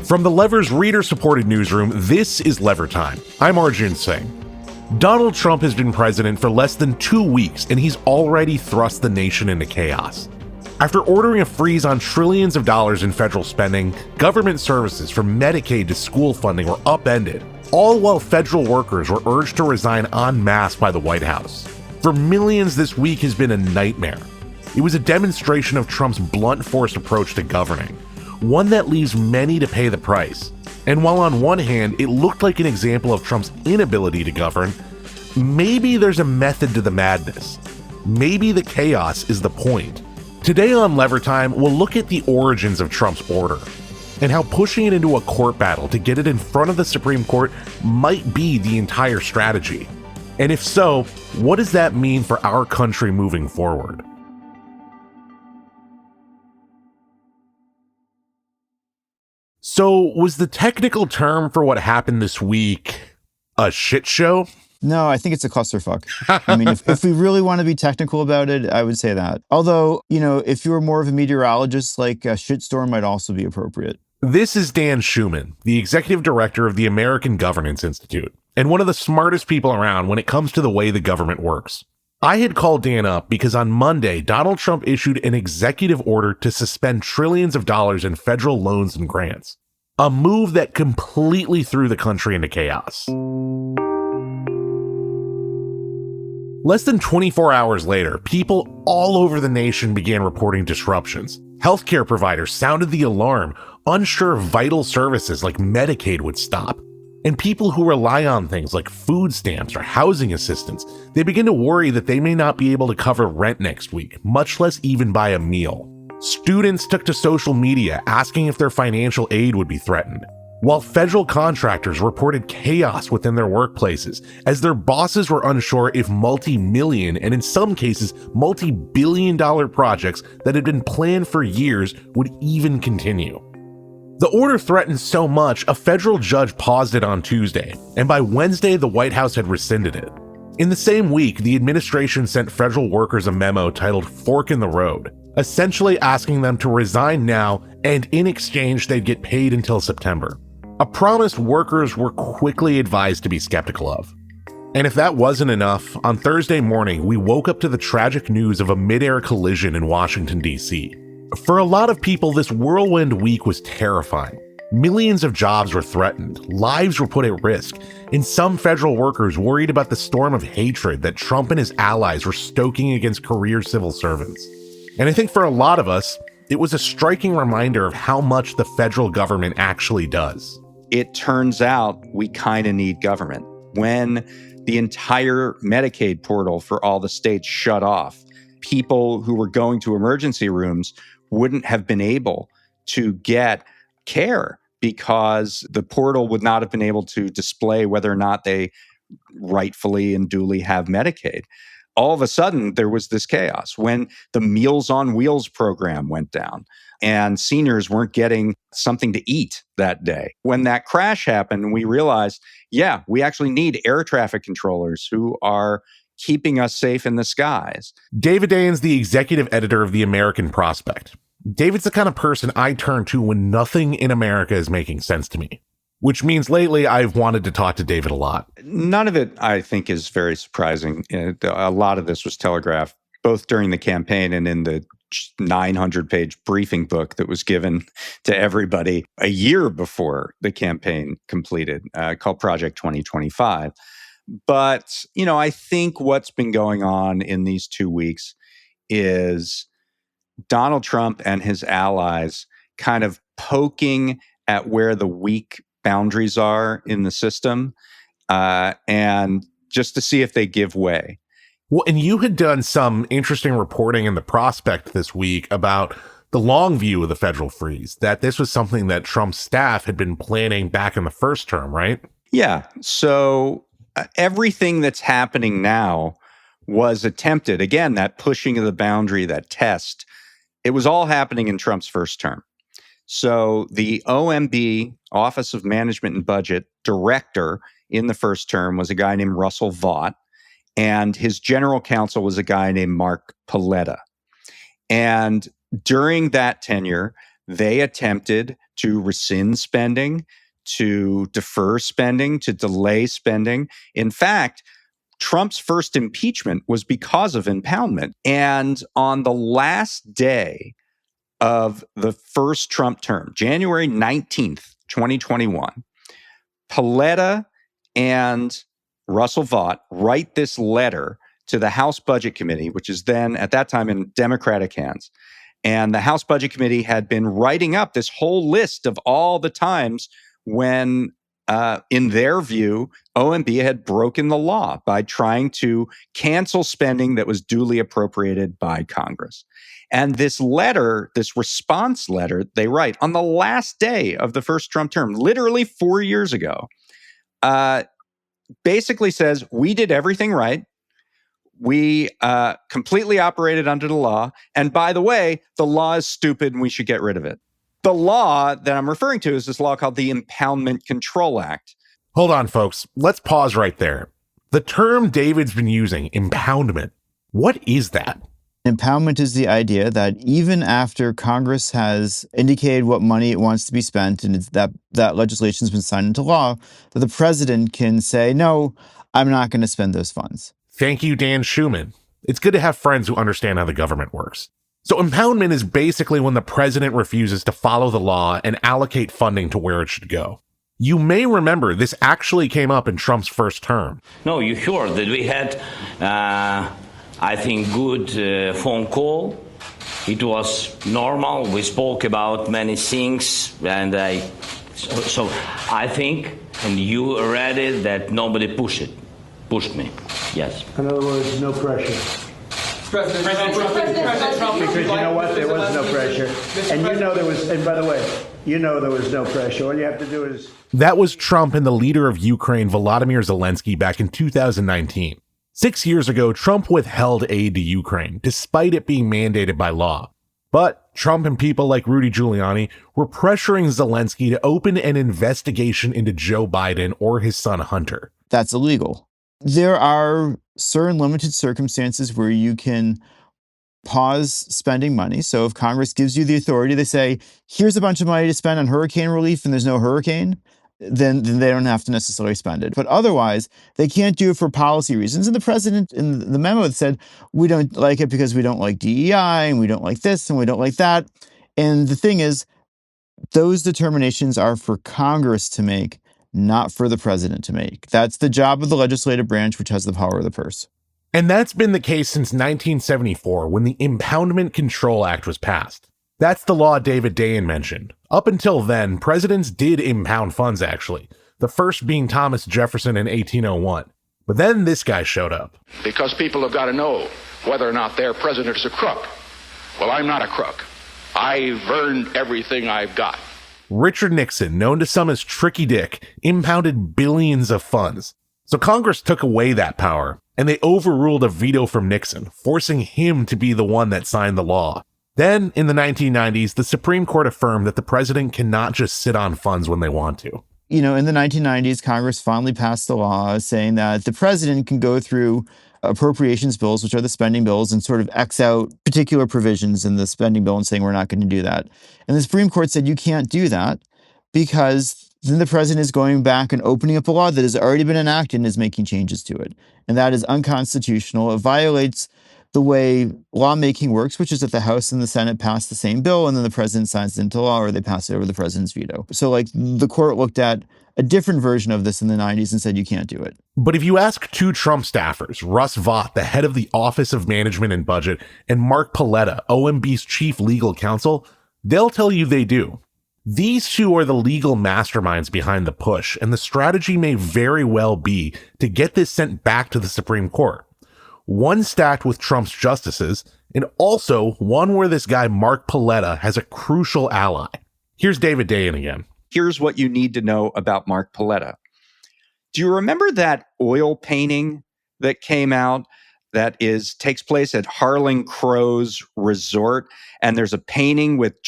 From the Lever's reader-supported newsroom, this is Lever Time. I'm Arjun Singh. Donald Trump has been president for less than 2 weeks, and he's already thrust the nation into chaos. After ordering a freeze on trillions of dollars in federal spending, government services from Medicaid to school funding were upended, all while federal workers were urged to resign en masse by the White House. For millions, this week has been a nightmare. It was a demonstration of Trump's blunt force approach to governing, one that leaves many to pay the price. And while on one hand, it looked like an example of Trump's inability to govern, maybe there's a method to the madness. Maybe the chaos is the point. Today on Lever Time, we'll look at the origins of Trump's order and how pushing it into a court battle to get it in front of the Supreme Court might be the entire strategy. And if so, what does that mean for our country moving forward? So, was the technical term for what happened this week a shit show? No, I think it's a clusterfuck. I mean, if we really want to be technical about it, I would say that. Although, if you were more of a meteorologist, like a shitstorm might also be appropriate. This is Dan Schuman, the executive director of the American Governance Institute, and one of the smartest people around when it comes to the way the government works. I had called Dan up because on Monday, Donald Trump issued an executive order to suspend trillions of dollars in federal loans and grants, a move that completely threw the country into chaos. Less than 24 hours later, people all over the nation began reporting disruptions. Healthcare providers sounded the alarm, unsure vital services like Medicaid would stop. And people who rely on things like food stamps or housing assistance, they begin to worry that they may not be able to cover rent next week, much less even buy a meal. Students took to social media asking if their financial aid would be threatened, while federal contractors reported chaos within their workplaces as their bosses were unsure if multi-million and in some cases multi-billion-dollar projects that had been planned for years would even continue. The order threatened so much, a federal judge paused it on Tuesday, and by Wednesday, the White House had rescinded it. In the same week, the administration sent federal workers a memo titled Fork in the Road, essentially asking them to resign now, and in exchange, they'd get paid until September. A promise workers were quickly advised to be skeptical of. And if that wasn't enough, on Thursday morning, we woke up to the tragic news of a mid-air collision in Washington, D.C. For a lot of people, this whirlwind week was terrifying. Millions of jobs were threatened, lives were put at risk, and some federal workers worried about the storm of hatred that Trump and his allies were stoking against career civil servants. And I think for a lot of us, it was a striking reminder of how much the federal government actually does. It turns out we kind of need government. When the entire Medicaid portal for all the states shut off, people who were going to emergency rooms wouldn't have been able to get care because the portal would not have been able to display whether or not they rightfully and duly have Medicaid. All of a sudden, there was this chaos when the Meals on Wheels program went down and seniors weren't getting something to eat that day. When that crash happened, we realized, we actually need air traffic controllers who are keeping us safe in the skies. David Dayen's the executive editor of The American Prospect. David's the kind of person I turn to when nothing in America is making sense to me, which means lately I've wanted to talk to David a lot. None of it, I think, is very surprising. A lot of this was telegraphed both during the campaign and in the 900-page briefing book that was given to everybody a year before the campaign completed, called Project 2025. But, I think what's been going on in these 2 weeks is Donald Trump and his allies kind of poking at where the weak boundaries are in the system, and just to see if they give way. Well, and you had done some interesting reporting in the Prospect this week about the long view of the federal freeze, that this was something that Trump's staff had been planning back in the first term, right? Yeah. So everything that's happening now was attempted. Again, that pushing of the boundary, that test, it was all happening in Trump's first term. So the OMB, Office of Management and Budget director in the first term was a guy named Russell Vought, and his general counsel was a guy named Mark Paletta. And during that tenure, they attempted to rescind spending, to defer spending, to delay spending. In fact, Trump's first impeachment was because of impoundment. And on the last day of the first Trump term, January 19th, 2021, Paletta and Russell Vought write this letter to the House Budget Committee, which is then at that time in Democratic hands. And the House Budget Committee had been writing up this whole list of all the times when, in their view, OMB had broken the law by trying to cancel spending that was duly appropriated by Congress. And this letter, this response letter, they write on the last day of the first Trump term, literally 4 years ago, basically says, we did everything right. We completely operated under the law. And by the way, the law is stupid and we should get rid of it. The law that I'm referring to is this law called the Impoundment Control Act. Hold on, folks. Let's pause right there. The term David's been using, impoundment, what is that? Impoundment is the idea that even after Congress has indicated what money it wants to be spent and that legislation has been signed into law, that the president can say, no, I'm not going to spend those funds. Thank you, Dan Schuman. It's good to have friends who understand how the government works. So impoundment is basically when the president refuses to follow the law and allocate funding to where it should go. You may remember this actually came up in Trump's first term. No, you heard that we had, I think, good phone call. It was normal. We spoke about many things, and so I think, and you read it, that nobody pushed me. Yes. In other words, no pressure. President Trump. Because you know what? There was no pressure. And you know there was, and by the way, you know there was no pressure. All you have to do is... That was Trump and the leader of Ukraine, Volodymyr Zelensky, back in 2019. 6 years ago, Trump withheld aid to Ukraine, despite it being mandated by law. But Trump and people like Rudy Giuliani were pressuring Zelensky to open an investigation into Joe Biden or his son Hunter. That's illegal. There are certain limited circumstances where you can pause spending money. So if Congress gives you the authority, they say, here's a bunch of money to spend on hurricane relief and there's no hurricane, then they don't have to necessarily spend it. But otherwise, they can't do it for policy reasons. And the president in the memo said, we don't like it because we don't like DEI and we don't like this and we don't like that. And the thing is, those determinations are for Congress to make, not for the president to make. That's the job of the legislative branch, which has the power of the purse. And that's been the case since 1974, when the Impoundment Control Act was passed. That's the law David Dayen mentioned. Up until then, presidents did impound funds, actually, the first being Thomas Jefferson in 1801. But then this guy showed up. Because people have got to know whether or not their president is a crook. Well, I'm not a crook. I've earned everything I've got. Richard Nixon, known to some as Tricky Dick, impounded billions of funds. So Congress took away that power, and they overruled a veto from Nixon, forcing him to be the one that signed the law. Then, in the 1990s, the Supreme Court affirmed that the president cannot just sit on funds when they want to. You know, in the 1990s, Congress finally passed a law saying that the president can go through appropriations bills, which are the spending bills, and sort of X out particular provisions in the spending bill and saying we're not going to do that. And the Supreme Court said you can't do that because then the president is going back and opening up a law that has already been enacted and is making changes to it. And that is unconstitutional. It violates the way lawmaking works, which is that the House and the Senate pass the same bill and then the president signs it into law or they pass it over the president's veto. So like the court looked at a different version of this in the 90s and said you can't do it. But if you ask two Trump staffers, Russ Vought, the head of the Office of Management and Budget, and Mark Paletta, OMB's chief legal counsel, they'll tell you they do. These two are the legal masterminds behind the push, and the strategy may very well be to get this sent back to the Supreme Court. One stacked with Trump's justices, and also one where this guy Mark Paletta has a crucial ally. Here's David Dayen again. Here's what you need to know about Mark Paletta. Do you remember that oil painting that came out that takes place at Harling Crow's Resort? And there's a painting with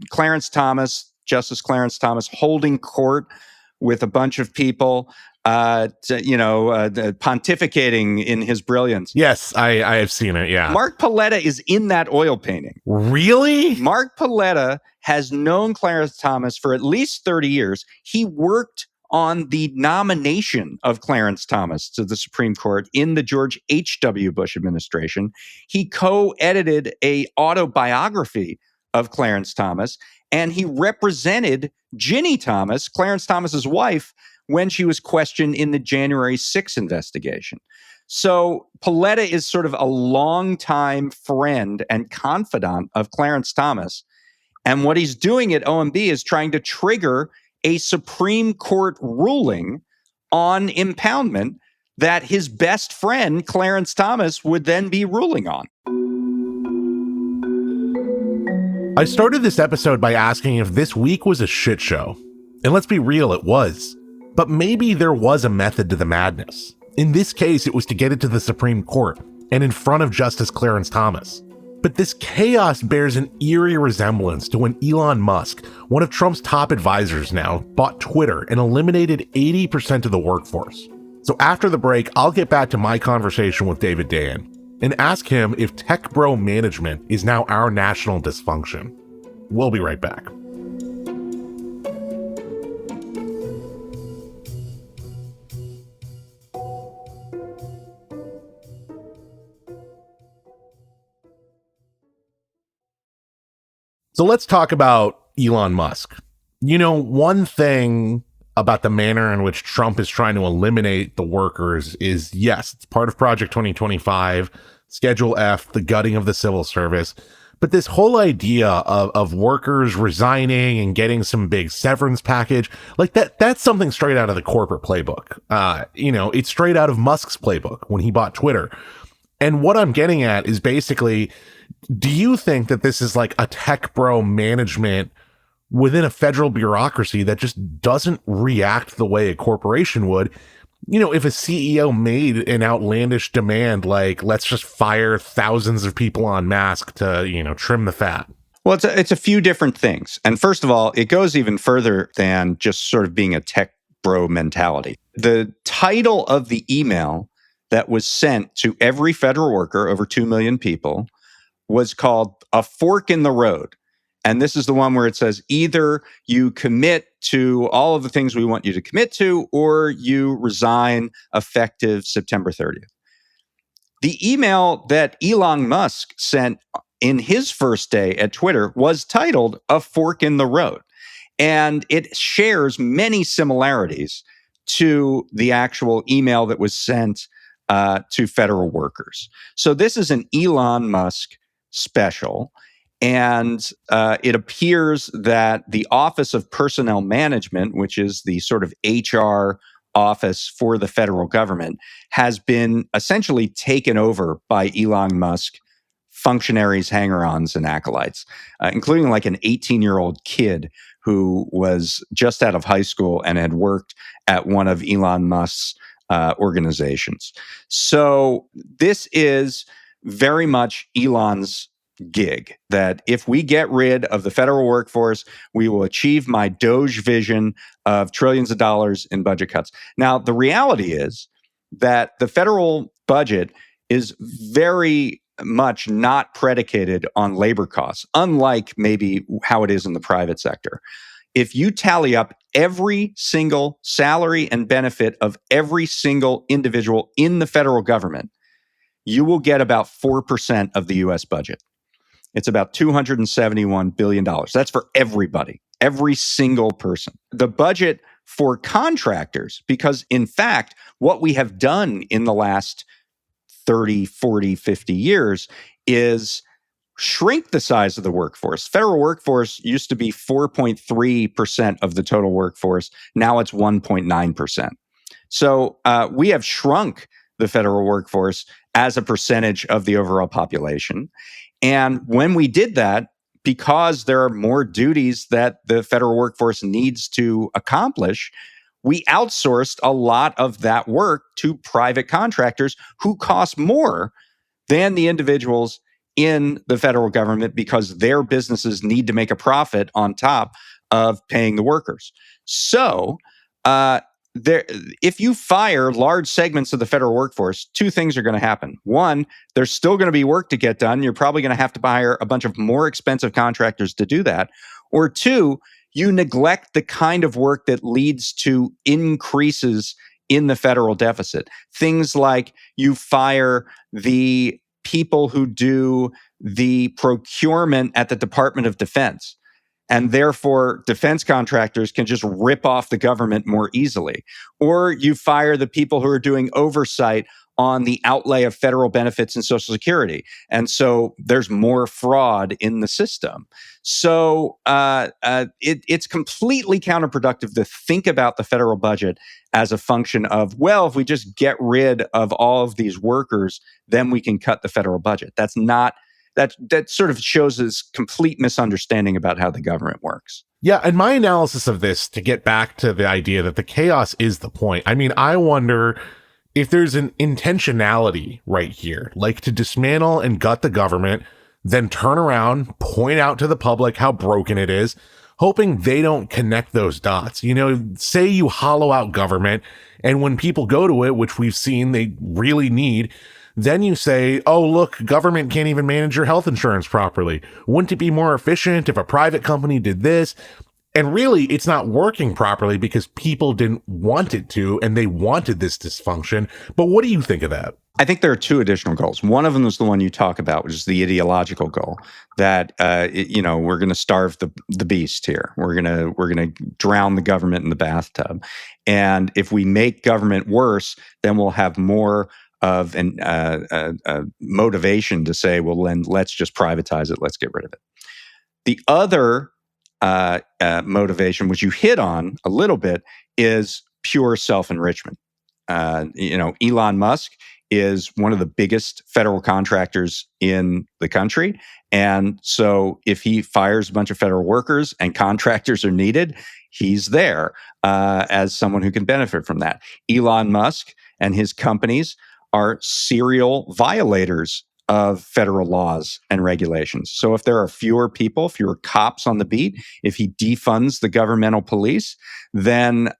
Clarence Thomas, Justice Clarence Thomas, holding court with a bunch of people, pontificating in his brilliance. Yes, I have seen it, yeah. Mark Paletta is in that oil painting. Really? Mark Paletta has known Clarence Thomas for at least 30 years. He worked on the nomination of Clarence Thomas to the Supreme Court in the George H.W. Bush administration. He co-edited an autobiography of Clarence Thomas, and he represented Ginny Thomas, Clarence Thomas's wife, when she was questioned in the January 6th investigation. So Paletta is sort of a longtime friend and confidant of Clarence Thomas. And what he's doing at OMB is trying to trigger a Supreme Court ruling on impoundment that his best friend, Clarence Thomas, would then be ruling on. I started this episode by asking if this week was a shit show. And let's be real, it was. But maybe there was a method to the madness. In this case, it was to get it to the Supreme Court and in front of Justice Clarence Thomas. But this chaos bears an eerie resemblance to when Elon Musk, one of Trump's top advisors now, bought Twitter and eliminated 80% of the workforce. So after the break, I'll get back to my conversation with David Dayen and ask him if tech bro management is now our national dysfunction. We'll be right back. So let's talk about Elon Musk. You know, one thing about the manner in which Trump is trying to eliminate the workers is, yes, it's part of Project 2025, Schedule F, the gutting of the civil service. But this whole idea of workers resigning and getting some big severance package, like that's something straight out of the corporate playbook. It's straight out of Musk's playbook when he bought Twitter. And what I'm getting at is basically, do you think that this is like a tech bro management within a federal bureaucracy that just doesn't react the way a corporation would? You know, if a CEO made an outlandish demand, like, let's just fire thousands of people en masse to, trim the fat. Well, it's a few different things. And first of all, it goes even further than just sort of being a tech bro mentality. The title of the email that was sent to every federal worker, over 2 million people, was called A Fork in the Road. And this is the one where it says either you commit to all of the things we want you to commit to, or you resign effective September 30th. The email that Elon Musk sent in his first day at Twitter was titled A Fork in the Road. And it shares many similarities to the actual email that was sent to federal workers. So this is an Elon Musk special. And it appears that the Office of Personnel Management, which is the sort of HR office for the federal government, has been essentially taken over by Elon Musk functionaries, hanger-ons, and acolytes, including like an 18-year-old kid who was just out of high school and had worked at one of Elon Musk's organizations. So this is very much Elon's gig, that if we get rid of the federal workforce, we will achieve my Doge vision of trillions of dollars in budget cuts. Now, the reality is that the federal budget is very much not predicated on labor costs, unlike maybe how it is in the private sector. If you tally up every single salary and benefit of every single individual in the federal government, you will get about 4% of the US budget. It's about $271 billion. That's for everybody, every single person. The budget for contractors, because in fact, what we have done in the last 30, 40, 50 years is shrink the size of the workforce. Federal workforce used to be 4.3% of the total workforce. Now it's 1.9%. So we have shrunk the federal workforce as a percentage of the overall population. And when we did that, because there are more duties that the federal workforce needs to accomplish, we outsourced a lot of that work to private contractors who cost more than the individuals in the federal government because their businesses need to make a profit on top of paying the workers. So if you fire large segments of the federal workforce, two things are going to happen. One, there's still going to be work to get done. You're probably going to have to hire a bunch of more expensive contractors to do that. Or two, you neglect the kind of work that leads to increases in the federal deficit. Things like you fire the people who do the procurement at the Department of Defense. And therefore, defense contractors can just rip off the government more easily. Or you fire the people who are doing oversight on the outlay of federal benefits and Social Security. And so there's more fraud in the system. So it's completely counterproductive to think about the federal budget as a function of, well, if we just get rid of all of these workers, then we can cut the federal budget. That's not. That sort of shows this complete misunderstanding about how the government works. Yeah, and my analysis of this, to get back to the idea that the chaos is the point, I mean, I wonder if there's an intentionality right here, like to dismantle and gut the government, then turn around, point out to the public how broken it is, hoping they don't connect those dots. You know, say you hollow out government, and when people go to it, which we've seen they really need, then you say, oh, look, government can't even manage your health insurance properly. Wouldn't it be more efficient if a private company did this? And really, it's not working properly because people didn't want it to, and they wanted this dysfunction. But what do you think of that? I think there are two additional goals. One of them is the one you talk about, which is the ideological goal that we're going to starve the beast here. We're going to drown the government in the bathtub, and if we make government worse, then we'll have more of a motivation to say, well, then let's just privatize it. Let's get rid of it. The other motivation, which you hit on a little bit, is pure self-enrichment. Elon Musk is one of the biggest federal contractors in the country. And so if he fires a bunch of federal workers and contractors are needed, he's there as someone who can benefit from that. Elon Musk and his companies are serial violators of federal laws and regulations. So if there are fewer cops on the beat, if he defunds the governmental police, then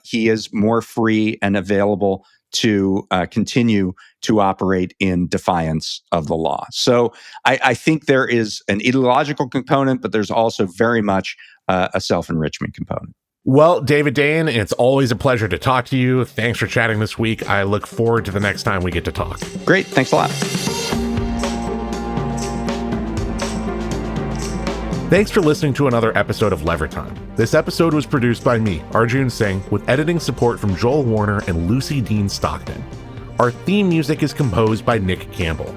he is more free and available to continue to operate in defiance of the law. So I think there is an ideological component, but there's also very much a self-enrichment component. Well, David Dayen, it's always a pleasure to talk to you. Thanks for chatting this week. I look forward to the next time we get to talk. Great. Thanks a lot. Thanks for listening to another episode of Lever Time. This episode was produced by me, Arjun Singh, with editing support from Joel Warner and Lucy Dean Stockton. Our theme music is composed by Nick Campbell.